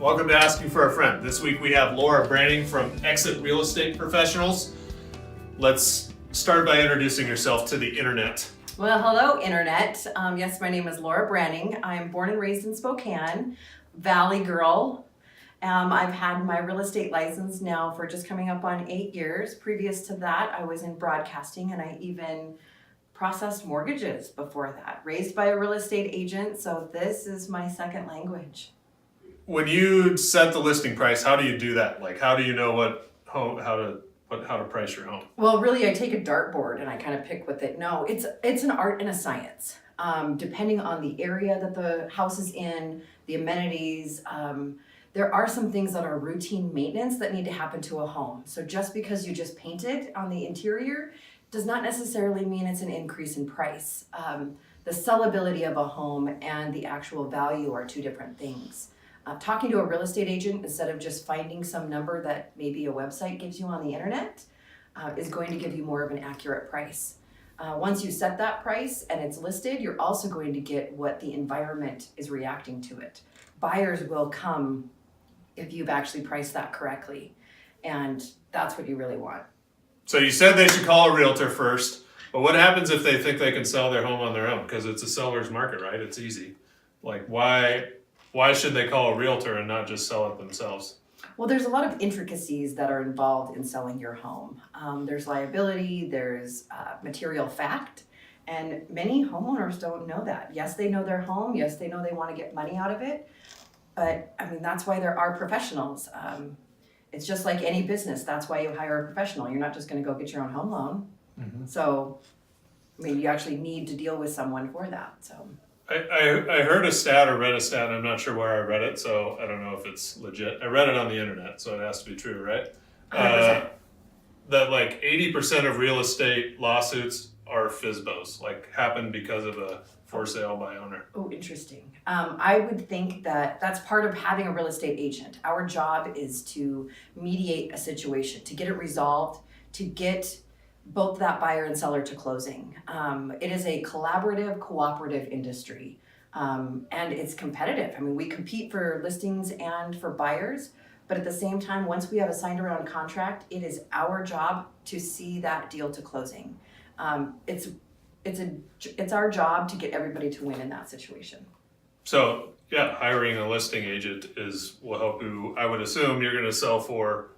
Welcome to Asking for a Friend. This week we have Laura Branning from Exit Real Estate Professionals. Let's start by introducing yourself to the internet. Well, hello, internet. Yes, my name is Laura Branning. I'm born and raised in Spokane, Valley girl. I've had my real estate license now for just coming up on 8 years. Previous to that, I was in broadcasting, and I even processed mortgages before that. Raised by a real estate agent, so this is my second language. When you set the listing price, how do you do that? Like, how do you know how to price your home? Well, really, I take a dartboard and I kind of pick with it. No, it's an art and a science. Depending on the area that the house is in, the amenities, there are some things that are routine maintenance that need to happen to a home. So just because you just painted on the interior does not necessarily mean it's an increase in price. The sellability of a home and the actual value are two different things. Talking to a real estate agent instead of just finding some number that maybe a website gives you on the internet is going to give you more of an accurate price. Once you set that price and it's listed, you're also going to get what the environment is reacting to it. Buyers will come if you've actually priced that correctly, and that's what you really want. So you said they should call a realtor first, but what happens if they think they can sell their home on their own? Because it's a seller's market, right? It's easy. Like, why should they call a realtor and not just sell it themselves? Well, there's a lot of intricacies that are involved in selling your home. There's liability, there's material fact, and many homeowners don't know that. Yes, they know their home. Yes, they know they want to get money out of it. But I mean, that's why there are professionals. It's just like any business. That's why you hire a professional. You're not just going to go get your own home loan. Mm-hmm. So, I mean, you actually need to deal with someone for that. So. I heard a stat or read a stat, and I'm not sure where I read it, so I don't know if it's legit. I read it on the internet, so it has to be true, right? 100%. That like 80% of real estate lawsuits are FSBOs, like happen because of a for sale by owner. Oh, interesting. I would think that that's part of having a real estate agent. Our job is to mediate a situation, to get it resolved, to get both that buyer and seller to closing. It is a collaborative, cooperative industry, and it's competitive. I mean, we compete for listings and for buyers, but at the same time, once we have a signed around contract, it is our job to see that deal to closing. It's our job to get everybody to win in that situation. So yeah, hiring a listing agent will help you. I would assume you're going to sell for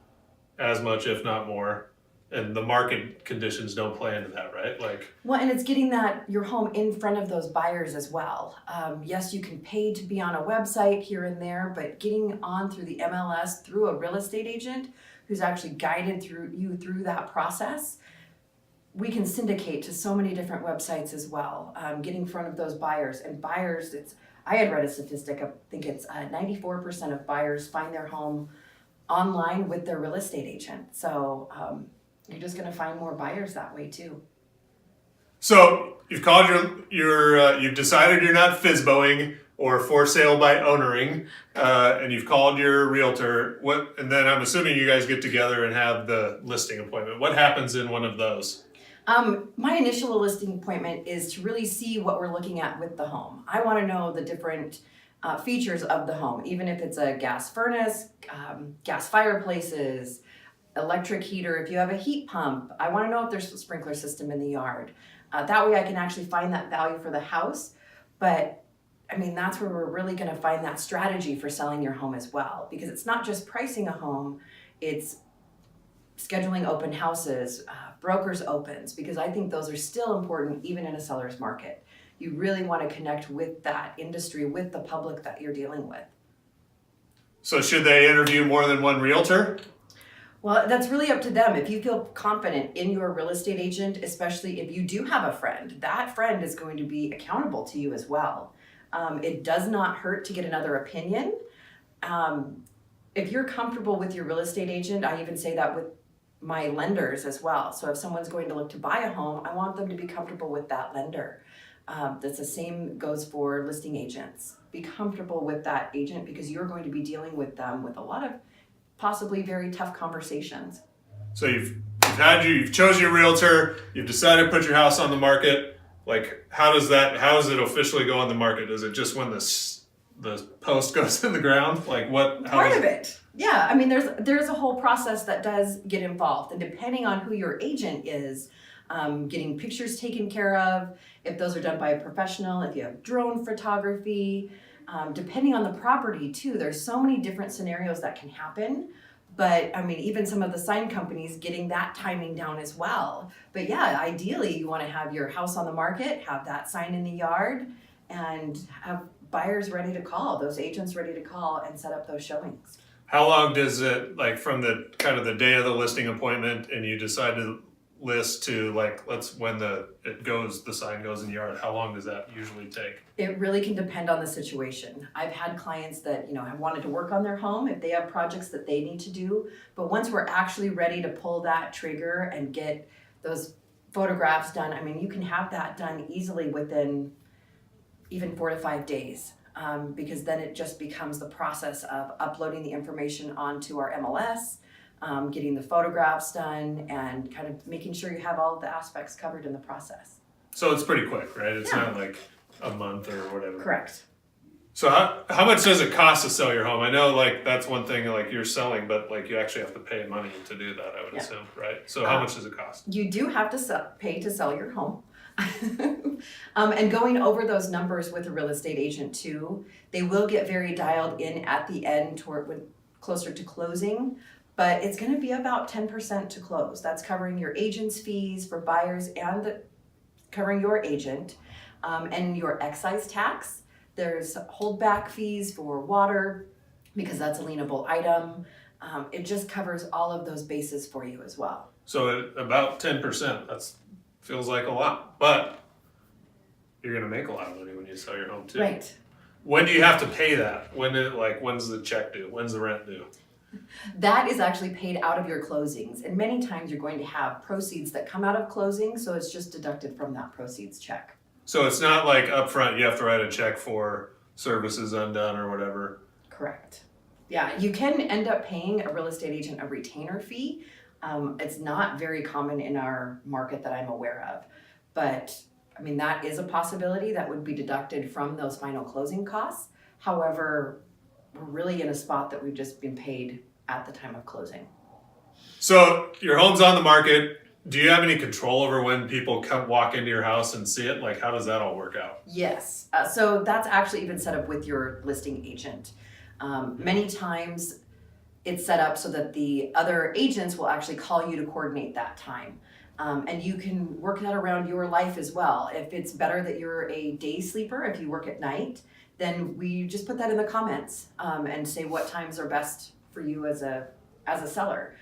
as much, if not more. And the market conditions don't play into that, right? Well, and it's getting your home in front of those buyers as well. Yes, you can pay to be on a website here and there, but getting on through the MLS through a real estate agent who's actually guided through that process, we can syndicate to so many different websites as well. Getting in front of those buyers, and buyers, I had read a statistic. I think it's 94% of buyers find their home online with their real estate agent. So. You're just going to find more buyers that way too. So you've called you've decided you're not FSBOing or for sale by ownering, and you've called your realtor. And then I'm assuming you guys get together and have the listing appointment. What happens in one of those? My initial listing appointment is to really see what we're looking at with the home. I want to know the different features of the home, even if it's a gas furnace, gas fireplaces, electric heater, if you have a heat pump. I want to know if there's a sprinkler system in the yard. That way I can actually find that value for the house. But I mean, that's where we're really going to find that strategy for selling your home as well. Because it's not just pricing a home, it's scheduling open houses, brokers opens, because I think those are still important even in a seller's market. You really want to connect with that industry, with the public that you're dealing with. So should they interview more than one realtor? Well, that's really up to them. If you feel confident in your real estate agent, especially if you do have a friend, that friend is going to be accountable to you as well. It does not hurt to get another opinion. If you're comfortable with your real estate agent, I even say that with my lenders as well. So if someone's going to look to buy a home, I want them to be comfortable with that lender. That's the same goes for listing agents. Be comfortable with that agent because you're going to be dealing with them with a lot of possibly very tough conversations. So you've chosen your realtor, you've decided to put your house on the market. Like, how does it officially go on the market? Is it just when the post goes in the ground? Like what? How Part does of it. Yeah, I mean, there's a whole process that does get involved, and depending on who your agent is, getting pictures taken care of, if those are done by a professional, if you have drone photography, depending on the property too. There's so many different scenarios that can happen. But I mean, even some of the sign companies getting that timing down as well. But yeah, ideally, you want to have your house on the market, have that sign in the yard, and have buyers ready to call, those agents ready to call and set up those showings. How long does it, like from the kind of the day of the listing appointment and you decide to list to like, when the sign goes in the yard, how long does that usually take? It really can depend on the situation. I've had clients that, have wanted to work on their home if they have projects that they need to do. But once we're actually ready to pull that trigger and get those photographs done, I mean, you can have that done easily within even 4 to 5 days. Because then it just becomes the process of uploading the information onto our MLS, getting the photographs done, and kind of making sure you have all of the aspects covered in the process. So it's pretty quick, right? It's Yeah. not like a month or whatever. Correct. So how much does it cost to sell your home? I know like that's one thing like you're selling, but like you actually have to pay money to do that, I would assume, right? So how much does it cost? You do have to pay to sell your home. And going over those numbers with a real estate agent too, they will get very dialed in at the end closer to closing, but it's going to be about 10% to close. That's covering your agent's fees for buyers and covering your agent, and your excise tax. There's holdback fees for water because that's a lienable item. It just covers all of those bases for you as well. So at about 10%, that's feels like a lot, but you're gonna make a lot of money when you sell your home too. Right. When do you have to pay that? When's the check due? When's the rent due? That is actually paid out of your closings, and many times you're going to have proceeds that come out of closing, so it's just deducted from that proceeds check. So it's not like upfront you have to write a check for services undone or whatever. Correct. Yeah, you can end up paying a real estate agent a retainer fee. It's not very common in our market that I'm aware of, but I mean, that is a possibility that would be deducted from those final closing costs. However, we're really in a spot that we've just been paid at the time of closing. So your home's on the market. Do you have any control over when people walk into your house and see it? Like, how does that all work out? Yes, so that's actually even set up with your listing agent. Many times it's set up so that the other agents will actually call you to coordinate that time. And you can work that around your life as well. If it's better that you're a day sleeper, if you work at night, then we just put that in the comments, and say what times are best for you as a seller.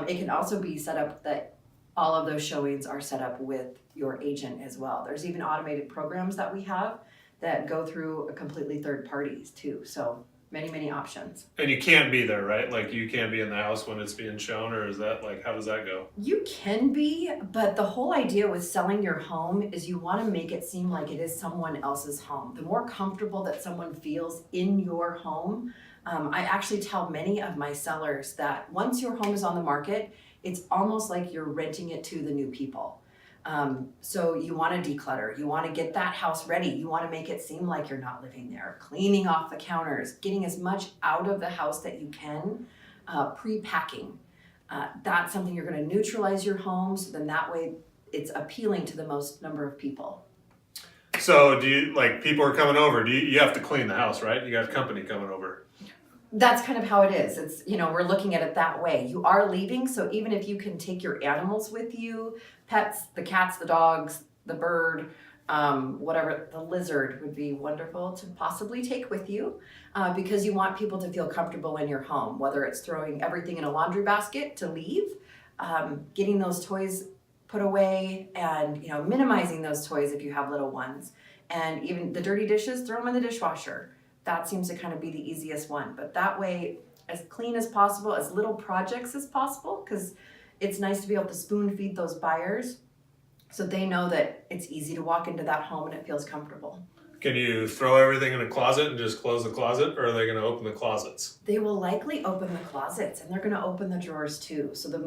It can also be set up that all of those showings are set up with your agent as well. There's even automated programs that we have that go through a completely third parties too. So many options. And you can't be there, right? Like you can't be in the house when it's being shown, or is that like, how does that go? You can be, but the whole idea with selling your home is you want to make it seem like it is someone else's home. The more comfortable that someone feels in your home, I actually tell many of my sellers that once your home is on the market, it's almost like you're renting it to the new people. So you want to declutter, you want to get that house ready, you want to make it seem like you're not living there, cleaning off the counters, getting as much out of the house that you can, pre-packing. That's something you're going to neutralize your home, so then that way it's appealing to the most number of people. So do you, like people are coming over, you have to clean the house, right? You got company coming over. That's kind of how it is. It's, we're looking at it that way. You are leaving, so even if you can take your animals with you, pets, the cats, the dogs, the bird, whatever, the lizard would be wonderful to possibly take with you, because you want people to feel comfortable in your home, whether it's throwing everything in a laundry basket to leave, getting those toys put away, and minimizing those toys if you have little ones, and even the dirty dishes, throw them in the dishwasher. That seems to kind of be the easiest one, but that way, as clean as possible, as little projects as possible, because it's nice to be able to spoon feed those buyers so they know that it's easy to walk into that home and it feels comfortable. Can you throw everything in a closet and just close the closet, or are they going to open the closets? They will likely open the closets, and they're going to open the drawers too. So the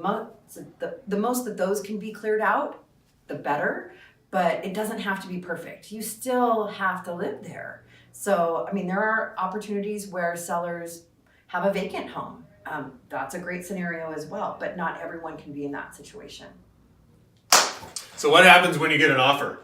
most that those can be cleared out, the better, but it doesn't have to be perfect. You still have to live there. So, I mean, there are opportunities where sellers have a vacant home. That's a great scenario as well, but not everyone can be in that situation. So what happens when you get an offer?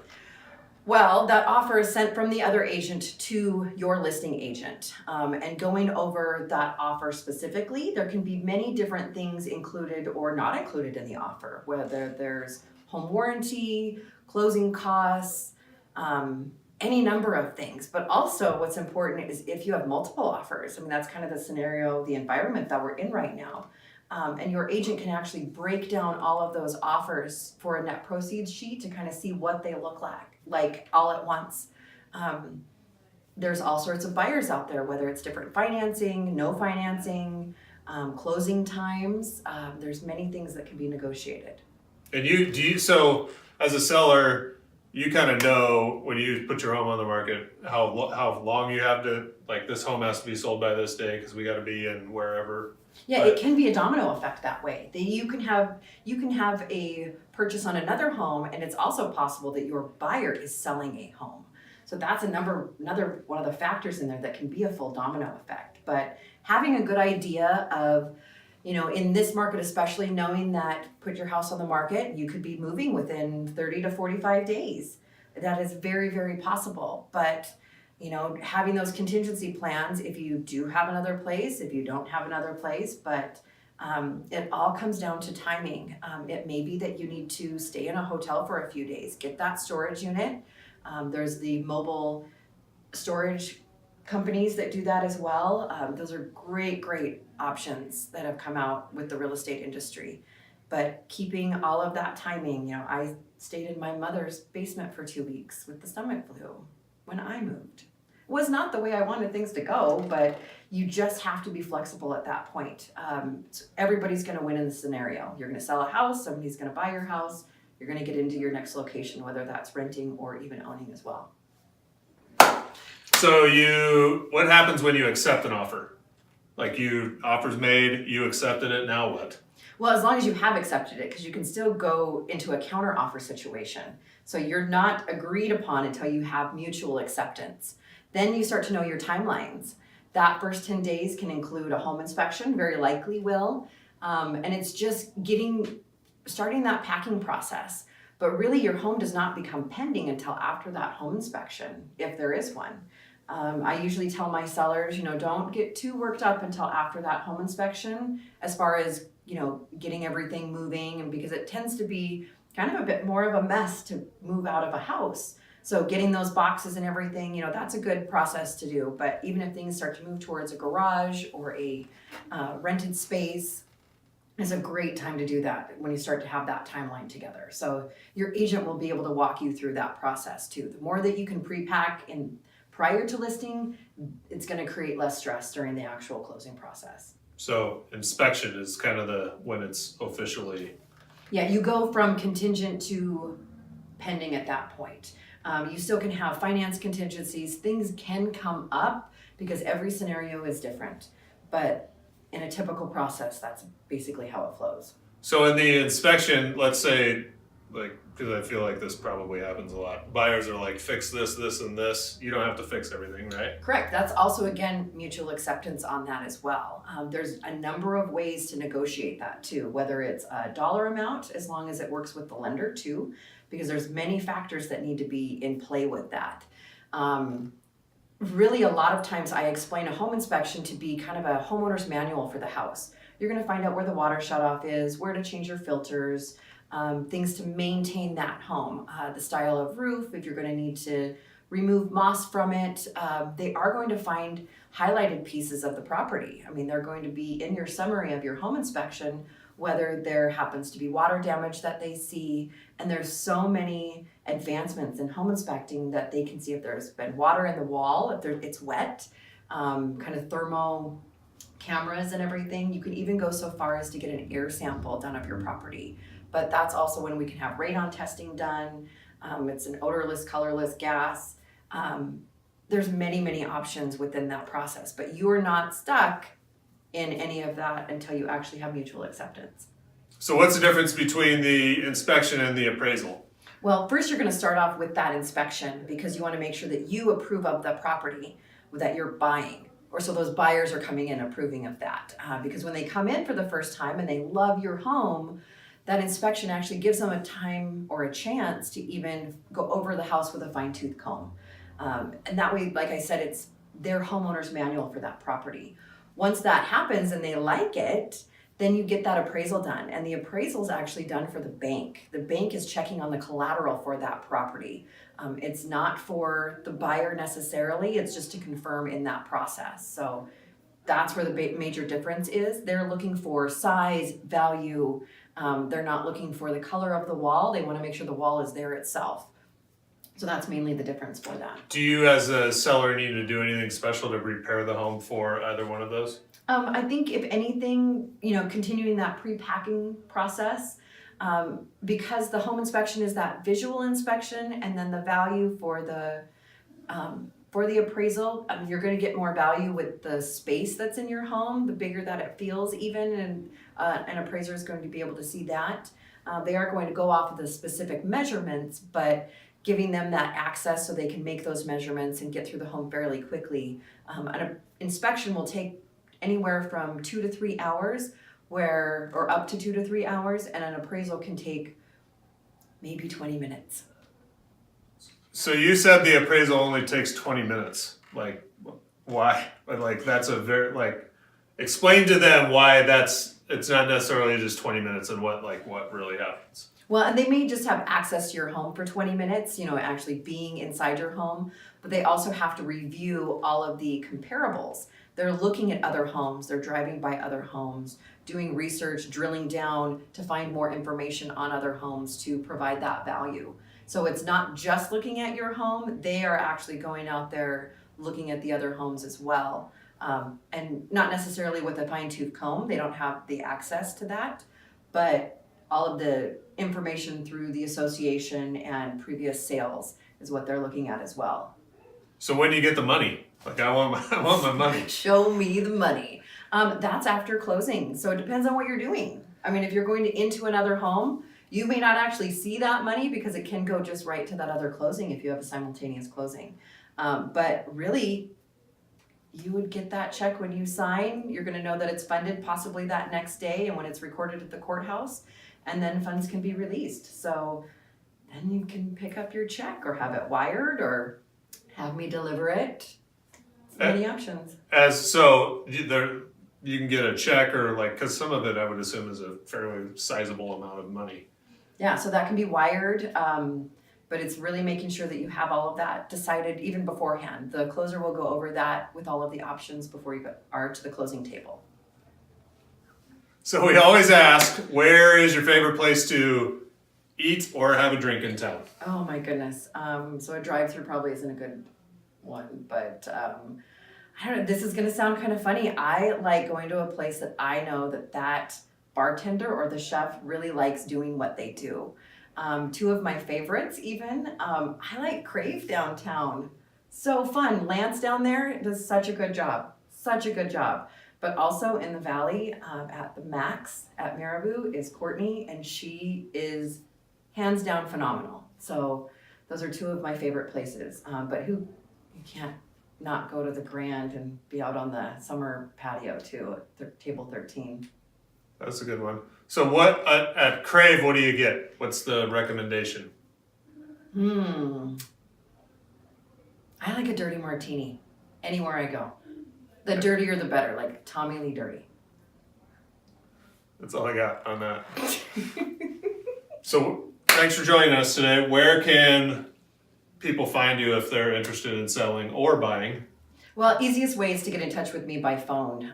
Well, that offer is sent from the other agent to your listing agent. And going over that offer specifically, there can be many different things included or not included in the offer, whether there's home warranty, closing costs, any number of things. But also what's important is if you have multiple offers, I mean, that's kind of the scenario, the environment that we're in right now. And your agent can actually break down all of those offers for a net proceeds sheet to kind of see what they look like all at once. There's all sorts of buyers out there, whether it's different financing, no financing, closing times. There's many things that can be negotiated. And so as a seller, you kind of know when you put your home on the market how long you have to, like, this home has to be sold by this day because we got to be in wherever. Yeah, it can be a domino effect that way. You can have a purchase on another home, and it's also possible that your buyer is selling a home. So that's another one of the factors in there that can be a full domino effect. But having a good idea of, in this market especially, knowing that put your house on the market, you could be moving within 30 to 45 days. That is very, very possible. But having those contingency plans, if you do have another place, if you don't have another place, but it all comes down to timing. It may be that you need to stay in a hotel for a few days, get that storage unit. There's the mobile storage companies that do that as well. Those are great options that have come out with the real estate industry. But keeping all of that timing, I stayed in my mother's basement for 2 weeks with the stomach flu when I moved. It was not the way I wanted things to go, but you just have to be flexible at that point. So everybody's going to win in the scenario. You're going to sell a house, somebody's going to buy your house, you're going to get into your next location, whether that's renting or even owning as well. So what happens when you accept an offer? Like, offer's made, you accepted it, now what? Well, as long as you have accepted it, because you can still go into a counter offer situation. So you're not agreed upon until you have mutual acceptance. Then you start to know your timelines. That first 10 days can include a home inspection, very likely will. And it's just starting that packing process. But really your home does not become pending until after that home inspection, if there is one. I usually tell my sellers, don't get too worked up until after that home inspection as far as, getting everything moving, and because it tends to be kind of a bit more of a mess to move out of a house. So getting those boxes and everything, that's a good process to do. But even if things start to move towards a garage or a rented space, it's a great time to do that when you start to have that timeline together. So your agent will be able to walk you through that process too. The more that you can pre-pack in prior to listing, it's going to create less stress during the actual closing process. So inspection is kind of when it's officially. Yeah, you go from contingent to pending at that point. You still can have finance contingencies. Things can come up because every scenario is different. But in a typical process, that's basically how it flows. So in the inspection, let's say, because I feel like this probably happens a lot, buyers are like, fix this, this, and this. You don't have to fix everything, right? Correct. That's also, again, mutual acceptance on that as well. There's a number of ways to negotiate that too, whether it's a dollar amount, as long as it works with the lender too, because there's many factors that need to be in play with that. Really, a lot of times I explain a home inspection to be kind of a homeowner's manual for the house. You're going to find out where the water shutoff is, where to change your filters, things to maintain that home, the style of roof, if you're going to need to remove moss from it. They are going to find highlighted pieces of the property. I mean, they're going to be in your summary of your home inspection, whether there happens to be water damage that they see. And there's so many advancements in home inspecting that they can see if there's been water in the wall, if it's wet, kind of thermo cameras and everything. You can even go so far as to get an air sample done of your property. But that's also when we can have radon testing done. It's an odorless, colorless gas. There's many options within that process, but you are not stuck in any of that until you actually have mutual acceptance. So what's the difference between the inspection and the appraisal? Well, first you're going to start off with that inspection because you want to make sure that you approve of the property that you're buying. Or so those buyers are coming in approving of that. Because when they come in for the first time and they love your home, that inspection actually gives them a time or a chance to even go over the house with a fine-tooth comb. And that way, like I said, it's their homeowner's manual for that property. Once that happens and they like it, then you get that appraisal done. And the appraisal is actually done for the bank. The bank is checking on the collateral for that property. It's not for the buyer necessarily, it's just to confirm in that process. So that's where the major difference is. They're looking for size, value. They're not looking for the color of the wall. They want to make sure the wall is there itself. So that's mainly the difference for that. Do you as a seller need to do anything special to repair the home for either one of those? I think if anything, continuing that pre-packing process, because the home inspection is that visual inspection, and then the value for the appraisal, you're going to get more value with the space that's in your home, the bigger that it feels even, and an appraiser is going to be able to see that. They are going to go off of the specific measurements, but giving them that access so they can make those measurements and get through the home fairly quickly. An inspection will take anywhere from 2 to 3 hours, or up to 2 to 3 hours, and an appraisal can take maybe 20 minutes. So you said the appraisal only takes 20 minutes. Like, why? Like, that's a very, explain to them why it's not necessarily just 20 minutes and what really happens. Well, and they may just have access to your home for 20 minutes, actually being inside your home, but they also have to review all of the comparables. They're looking at other homes, they're driving by other homes, doing research, drilling down to find more information on other homes to provide that value. So it's not just looking at your home, they are actually going out there looking at the other homes as well. And not necessarily with a fine-tooth comb, they don't have the access to that, but all of the information through the association and previous sales is what they're looking at as well. So when do you get the money? I want my money. Show me the money. That's after closing. So it depends on what you're doing. I mean, if you're going into another home, you may not actually see that money because it can go just right to that other closing if you have a simultaneous closing. But really, you would get that check when you sign. You're going to know that it's funded possibly that next day and when it's recorded at the courthouse, and then funds can be released. So then you can pick up your check or have it wired or have me deliver it. Many options. You can get a check or because some of it I would assume is a fairly sizable amount of money. Yeah, so that can be wired, but it's really making sure that you have all of that decided even beforehand. The closer will go over that with all of the options before you are to the closing table. So we always ask, where is your favorite place to eat or have a drink in town? Oh my goodness. So a drive-through probably isn't a good one, but I don't know, this is gonna sound kind of funny. I like going to a place that I know that bartender or the chef really likes doing what they do. Two of my favorites even, I like Crave downtown. So fun. Lance down there does such a good job. But also in the valley at the Max at Marabou is Courtney, and she is hands down phenomenal. So those are two of my favorite places. But you can't not go to the Grand and be out on the summer patio too at table 13. That's a good one. So what at Crave, what do you get? What's the recommendation? I like a dirty martini anywhere I go. The dirtier the better, like Tommy Lee dirty. That's all I got on that. So thanks for joining us today. Where can people find you if they're interested in selling or buying? Well, easiest way is to get in touch with me by phone.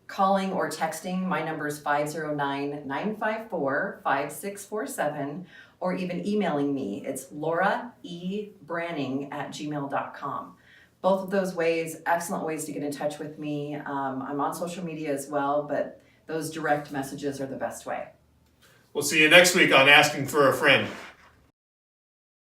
Calling or texting, my number is 509-954-5647, or even emailing me. It's lauraebranning@gmail.com. Both of those ways, excellent ways to get in touch with me. I'm on social media as well, but those direct messages are the best way. We'll see you next week on Asking for a Friend.